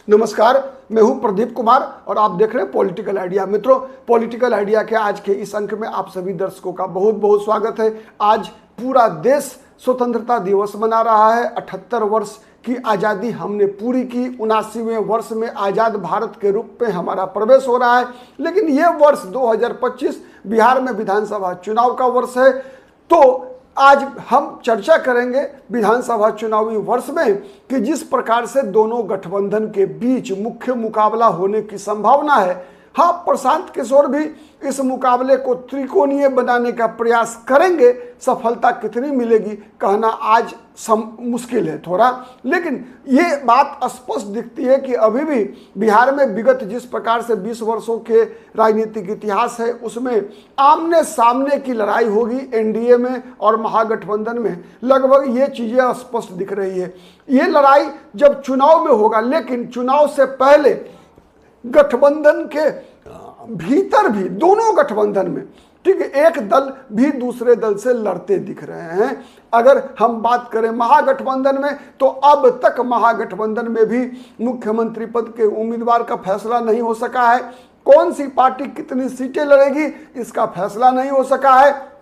नमस्कार, मैं हूं प्रदीप कुमार और आप देख रहे हैं पॉलिटिकल आइडिया। मित्रों, पॉलिटिकल आइडिया के आज के इस अंक में आप सभी दर्शकों का बहुत बहुत स्वागत है। आज पूरा देश स्वतंत्रता दिवस मना रहा है। 78 वर्ष की आज़ादी हमने पूरी की। 79वें वर्ष में आज़ाद भारत के रूप में हमारा प्रवेश हो रहा है। लेकिन ये वर्ष 2025 बिहार में विधानसभा चुनाव का वर्ष है। तो आज हम चर्चा करेंगे विधानसभा चुनावी वर्ष में कि जिस प्रकार से दोनों गठबंधन के बीच मुख्य मुकाबला होने की संभावना है। हाँ, प्रशांत किशोर भी इस मुकाबले को त्रिकोणीय बनाने का प्रयास करेंगे। सफलता कितनी मिलेगी कहना आज मुश्किल है थोड़ा, लेकिन ये बात स्पष्ट दिखती है कि अभी भी बिहार में विगत जिस प्रकार से 20 वर्षों के राजनीतिक इतिहास है उसमें आमने सामने की लड़ाई होगी। एनडीए में और महागठबंधन में लगभग ये चीज़ें स्पष्ट दिख रही है। ये लड़ाई जब चुनाव में होगा, लेकिन चुनाव से पहले गठबंधन के भीतर भी दोनों गठबंधन में, ठीक है, एक दल भी दूसरे दल से लड़ते दिख रहे हैं। अगर हम बात करें महागठबंधन में, तो अब तक महागठबंधन में भी मुख्यमंत्री पद के उम्मीदवार का फैसला नहीं हो सका है। कौन सी पार्टी कितनी सीटें लड़ेगी इसका फैसला नहीं हो सका है।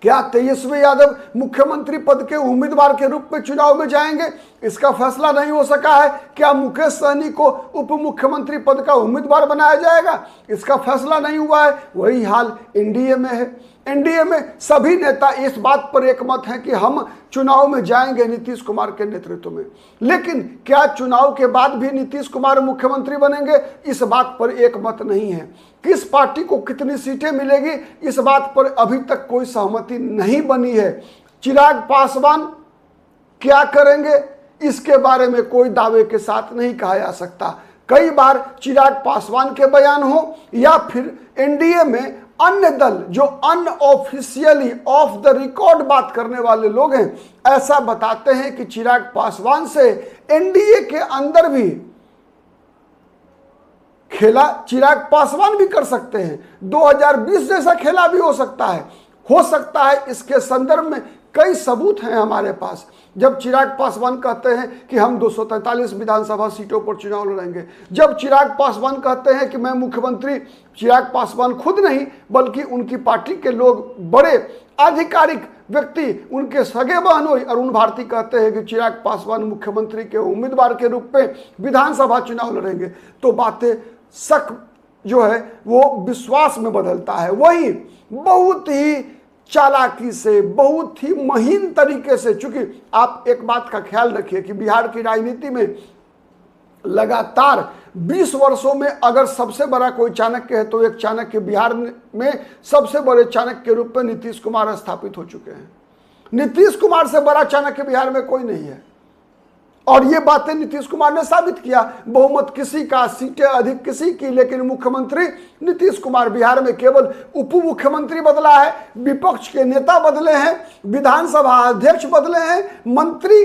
क्या तेजस्वी यादव मुख्यमंत्री पद के उम्मीदवार के रूप में चुनाव में जाएंगे इसका फैसला नहीं हो सका है। क्या मुकेश सहनी को उप मुख्यमंत्री पद का उम्मीदवार बनाया जाएगा इसका फैसला नहीं हुआ है। वही हाल एनडीए में है। एनडीए में सभी नेता इस बात पर एकमत हैं कि हम चुनाव में जाएंगे नीतीश कुमार के नेतृत्व में। लेकिन क्या चुनाव के बाद भी नीतीश कुमार मुख्यमंत्री बनेंगे इस बात पर एकमत नहीं है। किस पार्टी को कितनी सीटें मिलेगी इस बात पर अभी तक कोई सहमति नहीं बनी है। चिराग पासवान क्या करेंगे इसके बारे में कोई दावे के साथ नहीं कहा जा सकता। कई बार चिराग पासवान के बयान हो या फिर एनडीए में अन्य दल जो अनऑफिशियली ऑफ द रिकॉर्ड बात करने वाले लोग हैं, ऐसा बताते हैं कि चिराग पासवान से एनडीए के अंदर भी खेला चिराग पासवान भी कर सकते हैं। 2020 जैसा खेला भी हो सकता है। इसके संदर्भ में कई सबूत हैं हमारे पास। जब चिराग पासवान कहते हैं कि हम 243 विधानसभा सीटों पर चुनाव लड़ेंगे, जब चिराग पासवान कहते हैं कि मैं मुख्यमंत्री, चिराग पासवान खुद नहीं बल्कि उनकी पार्टी के लोग, बड़े आधिकारिक व्यक्ति, उनके सगे बहनोई अरुण भारती कहते हैं कि चिराग पासवान मुख्यमंत्री के उम्मीदवार के रूप में विधानसभा चुनाव लड़ेंगे, तो बातें शक जो है वो विश्वास में बदलता है। वही बहुत ही चालाकी से, बहुत ही महीन तरीके से, चूंकि आप एक बात का ख्याल रखिए कि बिहार की राजनीति में लगातार 20 वर्षों में अगर सबसे बड़ा कोई चाणक्य है तो एक चाणक्य बिहार में सबसे बड़े चाणक्य के रूप में नीतीश कुमार स्थापित हो चुके हैं। नीतीश कुमार से बड़ा चाणक्य बिहार में कोई नहीं है और ये बातें नीतीश कुमार ने साबित किया। बहुमत किसी का, सीटें अधिक किसी की, लेकिन मुख्यमंत्री नीतीश कुमार। बिहार में केवल उप मुख्यमंत्री बदला है, विपक्ष के नेता बदले हैं, विधानसभा अध्यक्ष बदले हैं, मंत्री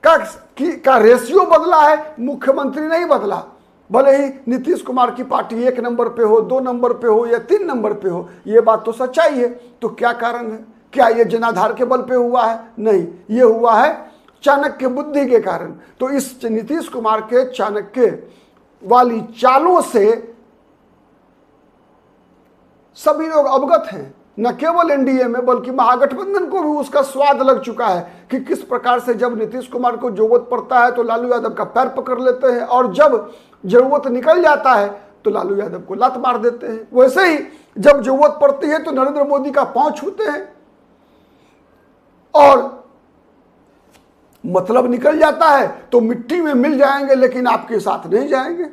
का रेशियो बदला है, मुख्यमंत्री नहीं बदला। भले ही नीतीश कुमार की पार्टी 1 नंबर पे हो, 2 नंबर पे हो या 3 नंबर पे हो, ये बात तो सच्चाई है। तो क्या कारण है? क्या ये जनाधार के बल पे हुआ है? नहीं, ये हुआ है चाणक्य बुद्धि के कारण। तो इस नीतीश कुमार के चाणक्य वाली चालों से सभी लोग अवगत हैं। न केवल एनडीए में बल्कि महागठबंधन को भी उसका स्वाद लग चुका है कि किस प्रकार से जब नीतीश कुमार को जरूरत पड़ता है तो लालू यादव का पैर पकड़ लेते हैं और जब जरूरत निकल जाता है तो लालू यादव को लात मार देते हैं। वैसे ही जब जरूरत पड़ती है तो नरेंद्र मोदी का पांव छूते हैं और मतलब निकल जाता है तो मिट्टी में मिल जाएंगे लेकिन आपके साथ नहीं जाएंगे।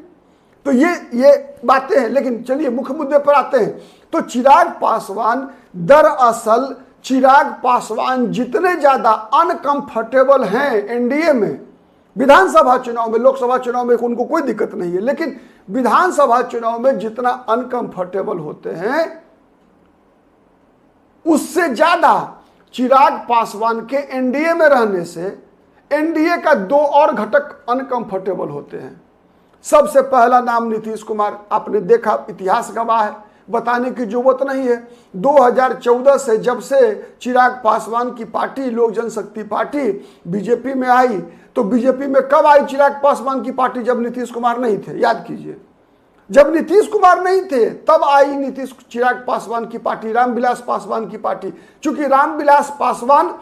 तो ये बातें हैं। लेकिन चलिए मुख्य मुद्दे पर आते हैं। तो चिराग पासवान, दरअसल चिराग पासवान जितने ज्यादा अनकंफर्टेबल हैं एनडीए में, विधानसभा चुनाव में, लोकसभा चुनाव में उनको कोई दिक्कत नहीं है, लेकिन विधानसभा चुनाव में जितना अनकंफर्टेबल होते हैं उससे ज्यादा चिराग पासवान के एनडीए में रहने से एनडीए का 2 और घटक अनकंफर्टेबल होते हैं। सबसे पहला नाम नीतीश कुमार। आपने देखा, इतिहास गवाह है, बताने की जरूरत नहीं है। 2014 से जब से चिराग पासवान की पार्टी लोक जनशक्ति पार्टी बीजेपी में आई, तो बीजेपी में कब आई चिराग पासवान की पार्टी? जब नीतीश कुमार नहीं थे, याद कीजिए। जब नीतीश कुमार नहीं थे तब आई चिराग पासवान की पार्टी, रामविलास पासवान की पार्टी। चूंकि रामविलास पासवान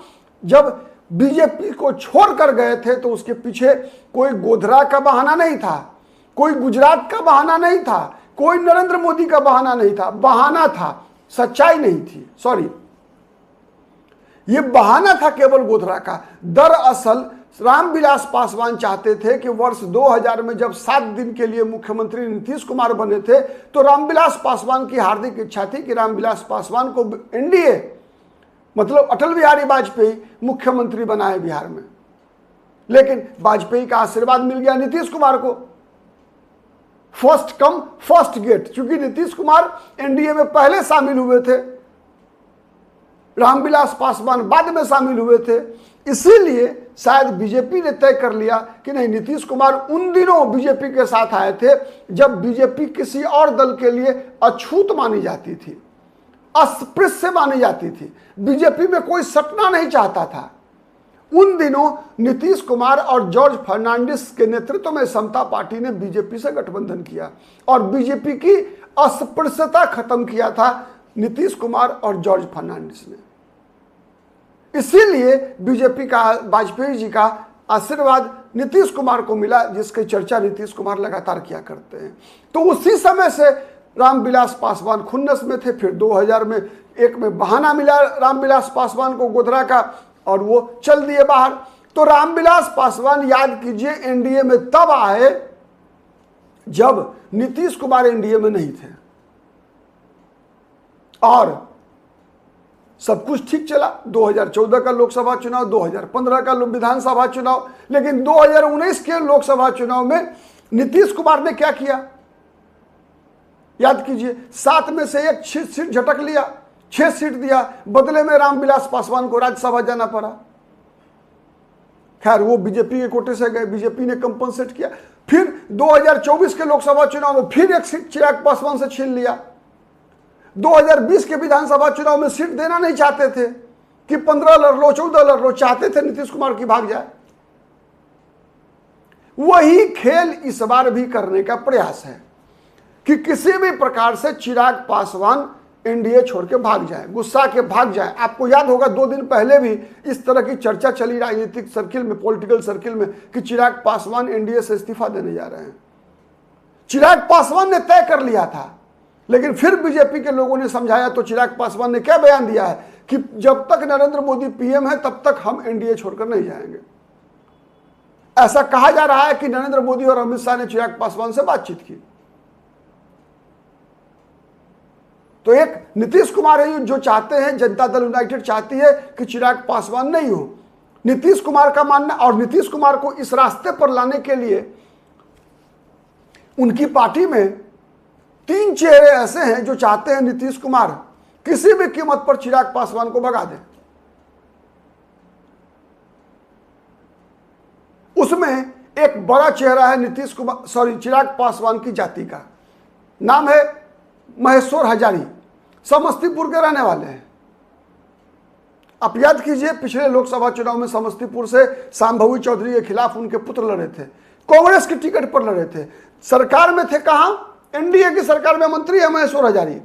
जब बीजेपी को छोड़कर गए थे तो उसके पीछे कोई गोधरा का बहाना नहीं था, कोई गुजरात का बहाना नहीं था, कोई नरेंद्र मोदी का बहाना नहीं था। बहाना था, सच्चाई नहीं थी। सॉरी, यह बहाना था केवल गोधरा का। दरअसल रामविलास पासवान चाहते थे कि वर्ष 2000 में जब 7 दिन के लिए मुख्यमंत्री नीतीश कुमार बने थे, तो रामविलास पासवान की हार्दिक इच्छा थी कि रामविलास पासवान को एनडीए मतलब अटल बिहारी वाजपेयी मुख्यमंत्री बनाए बिहार में। लेकिन वाजपेयी का आशीर्वाद मिल गया नीतीश कुमार को। फर्स्ट कम फर्स्ट गेट, क्योंकि नीतीश कुमार एनडीए में पहले शामिल हुए थे, रामविलास पासवान बाद में शामिल हुए थे। इसीलिए शायद बीजेपी ने तय कर लिया कि नहीं, नीतीश कुमार उन दिनों बीजेपी के साथ आए थे जब बीजेपी किसी और दल के लिए अछूत मानी जाती थी, अस्पृश्य मानी जाती थी। बीजेपी में कोई सटना नहीं चाहता था। उन दिनों नीतीश कुमार और जॉर्ज फर्नांडिस के नेतृत्व में समता पार्टी ने बीजेपी से गठबंधन किया और बीजेपी की अस्पृश्यता खत्म किया था नीतीश कुमार और जॉर्ज फर्नांडिस ने। इसीलिए बीजेपी का, वाजपेयी जी का आशीर्वाद नीतीश कुमार को मिला, जिसकी चर्चा नीतीश कुमार लगातार किया करते हैं। तो उसी समय से रामविलास पासवान खुन्नस में थे। फिर 2001 में बहाना मिला रामविलास पासवान को गोधरा का और वो चल दिए बाहर। तो रामविलास पासवान, याद कीजिए, एनडीए में तब आए जब नीतीश कुमार एनडीए में नहीं थे और सब कुछ ठीक चला। 2014 का लोकसभा चुनाव, 2015 का विधानसभा चुनाव, लेकिन 2019 के लोकसभा चुनाव में नीतीश कुमार ने क्या किया? याद कीजिए, 7 में से 1 सीट झटक लिया, 6 सीट दिया, बदले में रामविलास पासवान को राज्यसभा जाना पड़ा। खैर, वो बीजेपी के कोटे से गए, बीजेपी ने कंपनसेट किया। फिर 2024 के लोकसभा चुनाव में फिर 1 सीट चिराग पासवान से छीन लिया। 2020 के विधानसभा चुनाव में सीट देना नहीं चाहते थे कि 15 लड़ लो, 14 लड़ लो, चाहते थे नीतीश कुमार की भाग जाए। वही खेल इस बार भी करने का प्रयास है कि किसी भी प्रकार से चिराग पासवान एनडीए छोड़ के भाग जाए, गुस्सा के भाग जाए। आपको याद होगा 2 दिन पहले भी इस तरह की चर्चा चली राजनीतिक सर्किल में, पॉलिटिकल सर्किल में, कि चिराग पासवान एनडीए से इस्तीफा देने जा रहे हैं। चिराग पासवान ने तय कर लिया था, लेकिन फिर बीजेपी के लोगों ने समझाया तो चिराग पासवान ने क्या बयान दिया है कि जब तक नरेंद्र मोदी पीएम है तब तक हम एनडीए छोड़कर नहीं जाएंगे। ऐसा कहा जा रहा है कि नरेंद्र मोदी और अमित शाह ने चिराग पासवान से बातचीत की। तो एक नीतीश कुमार है जो चाहते हैं, जनता दल यूनाइटेड चाहती है कि चिराग पासवान नहीं हो। नीतीश कुमार का मानना, और नीतीश कुमार को इस रास्ते पर लाने के लिए उनकी पार्टी में 3 चेहरे ऐसे हैं जो चाहते हैं नीतीश कुमार किसी भी कीमत पर चिराग पासवान को भगा दें। उसमें एक बड़ा चेहरा है चिराग पासवान की जाति का, नाम है महेश्वर हजारी, समस्तीपुर के रहने वाले हैं। आप याद कीजिए, पिछले लोकसभा चुनाव में समस्तीपुर से शांभवी चौधरी के खिलाफ उनके पुत्र लड़े थे, कांग्रेस की टिकट पर लड़े थे। सरकार में थे कहां? एनडीए की सरकार में मंत्री है महेश्वर हजारी।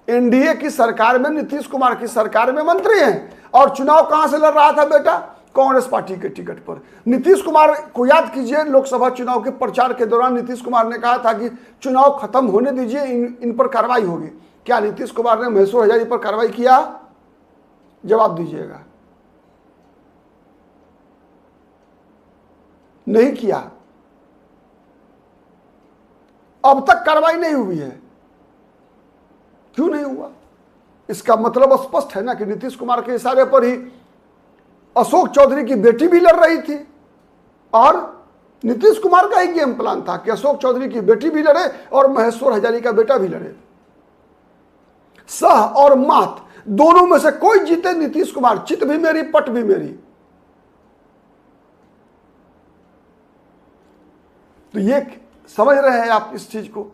एनडीए की सरकार में, नीतीश कुमार की सरकार में मंत्री हैं, और चुनाव कहां से लड़ रहा था बेटा? कांग्रेस पार्टी के टिकट पर। नीतीश कुमार को याद कीजिए, लोकसभा चुनाव के प्रचार के दौरान नीतीश कुमार ने कहा था कि चुनाव खत्म होने दीजिए, इन पर कार्रवाई होगी। क्या नीतीश कुमार ने महेश्वर हजारी पर कार्रवाई किया? जवाब दीजिएगा। नहीं किया। अब तक कार्रवाई नहीं हुई है। क्यों नहीं हुआ? इसका मतलब स्पष्ट है ना कि नीतीश कुमार के इशारे पर ही अशोक चौधरी की बेटी भी लड़ रही थी, और नीतीश कुमार का ही गेम प्लान था कि अशोक चौधरी की बेटी भी लड़े और महेश्वर हजारी का बेटा भी लड़े। सह और मात दोनों में से कोई जीते, नीतीश कुमार, चित भी मेरी पट भी मेरी। तो ये समझ रहे हैं आप इस चीज को?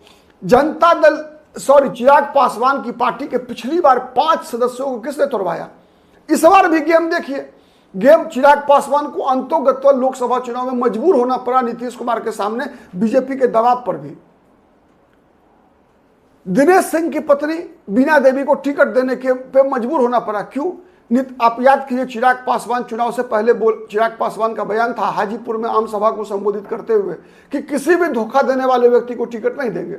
जनता दल चिराग पासवान की पार्टी के पिछली बार 5 सदस्यों को किसने तोड़वाया? इस बार भी गेम देखिए, गेम चिराग पासवान को अंतोगत्वा लोकसभा चुनाव में मजबूर होना पड़ा नीतीश कुमार के सामने, बीजेपी के दबाव पर भी। दिनेश सिंह की पत्नी बीना देवी को टिकट देने के पे मजबूर होना पड़ा। क्यों? आप याद कीजिए, चिराग पासवान चुनाव से पहले चिराग पासवान का बयान था हाजीपुर में आम सभा को संबोधित करते हुए कि किसी भी धोखा देने वाले व्यक्ति को टिकट नहीं देंगे।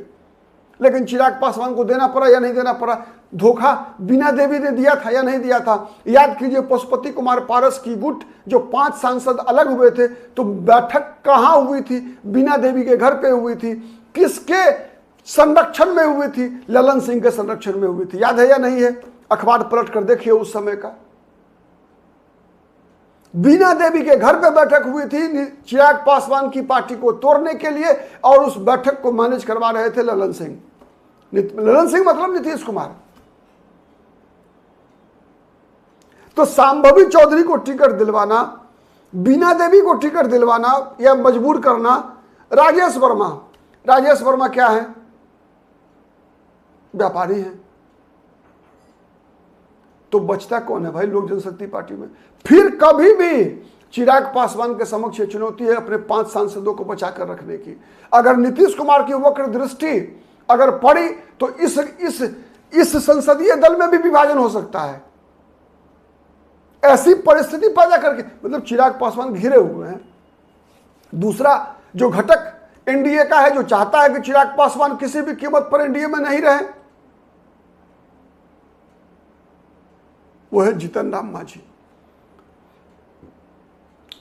लेकिन चिराग पासवान को देना पड़ा या नहीं देना पड़ा? धोखा बीना देवी ने दिया था या नहीं दिया था? याद कीजिए, पशुपति कुमार पारस की गुट जो 5 सांसद अलग हुए थे, तो बैठक कहां हुई थी? बीना देवी के घर पे हुई थी। किसके संरक्षण में हुई थी? ललन सिंह के संरक्षण में हुई थी। याद है या नहीं है? अखबार पलट कर देखिए उस समय का। बीना देवी के घर पे बैठक हुई थी चिराग पासवान की पार्टी को तोड़ने के लिए, और उस बैठक को मैनेज करवा रहे थे ललन सिंह। ललन सिंह मतलब नीतीश कुमार। तो सांभवी चौधरी को टिकट दिलवाना, बीना देवी को टिकट दिलवाना या मजबूर करना, राजेश वर्मा क्या है? व्यापारी हैं। तो बचता कौन है भाई लोक जनशक्ति पार्टी में? फिर कभी भी चिराग पासवान के समक्ष ये चुनौती है अपने 5 सांसदों को बचाकर रखने की। अगर नीतीश कुमार की वक्र दृष्टि अगर पड़ी तो इस संसदीय दल में भी विभाजन हो सकता है। ऐसी परिस्थिति पैदा करके, मतलब चिराग पासवान घिरे हुए हैं। दूसरा जो घटक एनडीए का है, जो चाहता है कि चिराग पासवान किसी भी कीमत पर एनडीए में नहीं रहे, वो है जीतन राम मांझी।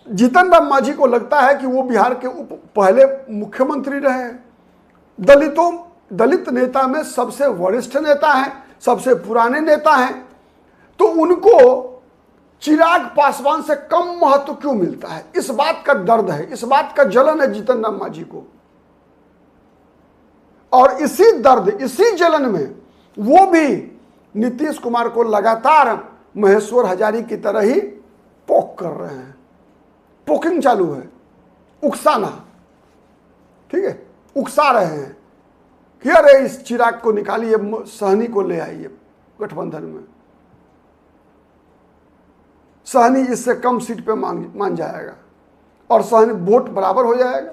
जीतन राम मांझी को लगता है कि वो बिहार के पहले मुख्यमंत्री रहे हैं, दलित नेता में सबसे वरिष्ठ नेता हैं, सबसे पुराने नेता हैं, तो उनको चिराग पासवान से कम महत्व क्यों मिलता है? इस बात का दर्द है, इस बात का जलन है जीतन राम मांझी को। और इसी दर्द, इसी जलन में वो भी नीतीश कुमार को लगातार महेश्वर हजारी की तरह ही पोक कर रहे हैं। पोकिंग चालू है, उकसाना, ठीक है, उकसा रहे हैं कि अरे इस चिराग को निकालिए, सहनी को ले आइए गठबंधन में। सहनी इससे कम सीट पे मान जाएगा और सहनी वोट बराबर हो जाएगा।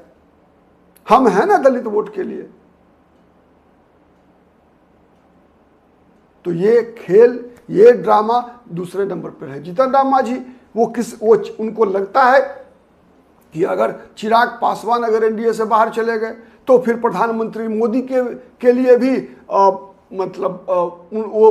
हम हैं ना दलित वोट के लिए। तो ये खेल, ये ड्रामा दूसरे नंबर पर है। जीतन राम मांझी वो उनको लगता है कि अगर चिराग पासवान अगर एनडीए से बाहर चले गए तो फिर प्रधानमंत्री मोदी के लिए भी वो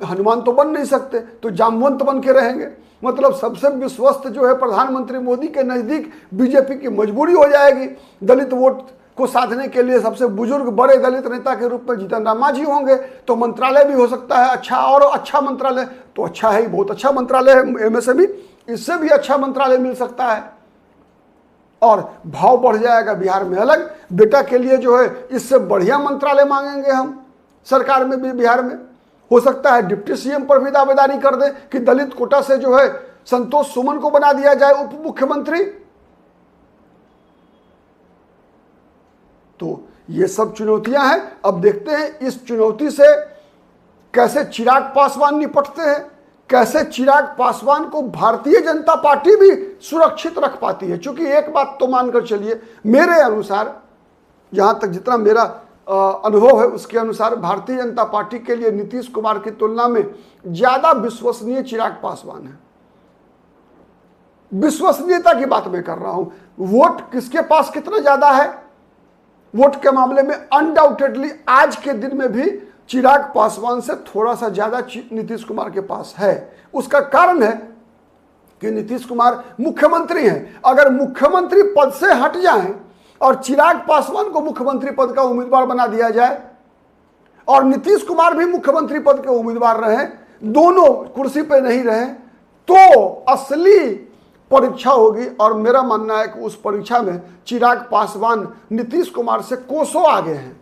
हनुमान तो बन नहीं सकते, तो जामवंत बन के रहेंगे। मतलब सबसे विश्वस्त जो है प्रधानमंत्री मोदी के नज़दीक बीजेपी की मजबूरी हो जाएगी। दलित वोट को साधने के लिए सबसे बुजुर्ग बड़े दलित नेता के रूप में जीतन राम मांझी होंगे, तो मंत्रालय भी हो सकता है अच्छा, और अच्छा मंत्रालय तो अच्छा है ही, बहुत अच्छा मंत्रालय है एमएसएमई, इससे भी अच्छा मंत्रालय मिल सकता है और भाव बढ़ जाएगा बिहार में। अलग बेटा के लिए जो है इससे बढ़िया मंत्रालय मांगेंगे हम सरकार में भी। बिहार में हो सकता है डिप्टी सीएम पर भी दावेदारी कर दे कि दलित कोटा से जो है संतोष सुमन को बना दिया जाए उप मुख्यमंत्री। तो ये सब चुनौतियां हैं। अब देखते हैं इस चुनौती से कैसे चिराग पासवान निपटते हैं, कैसे चिराग पासवान को भारतीय जनता पार्टी भी सुरक्षित रख पाती है। क्योंकि एक बात तो मानकर चलिए, मेरे अनुसार, जहां तक जितना मेरा अनुभव है उसके अनुसार, भारतीय जनता पार्टी के लिए नीतीश कुमार की तुलना में ज्यादा विश्वसनीय चिराग पासवान है। विश्वसनीयता की बात मैं कर रहा हूं। वोट किसके पास कितना ज्यादा है, वोट के मामले में अनडाउटेडली आज के दिन में भी चिराग पासवान से थोड़ा सा ज्यादा नीतीश कुमार के पास है। उसका कारण है कि नीतीश कुमार मुख्यमंत्री हैं। अगर मुख्यमंत्री पद से हट जाएं और चिराग पासवान को मुख्यमंत्री पद का उम्मीदवार बना दिया जाए और नीतीश कुमार भी मुख्यमंत्री पद के उम्मीदवार रहे, दोनों कुर्सी पे नहीं रहे, तो असली परीक्षा होगी। और मेरा मानना है कि उस परीक्षा में चिराग पासवान नीतीश कुमार से कोसों आगे हैं।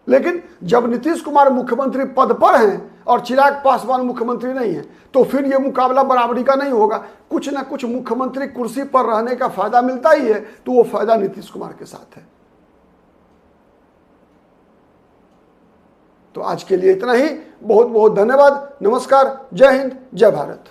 लेकिन जब नीतीश कुमार मुख्यमंत्री पद पर हैं और चिराग पासवान मुख्यमंत्री नहीं है, तो फिर यह मुकाबला बराबरी का नहीं होगा। कुछ ना कुछ मुख्यमंत्री कुर्सी पर रहने का फायदा मिलता ही है, तो वो फायदा नीतीश कुमार के साथ है। तो आज के लिए इतना ही। बहुत बहुत धन्यवाद। नमस्कार। जय हिंद, जय भारत।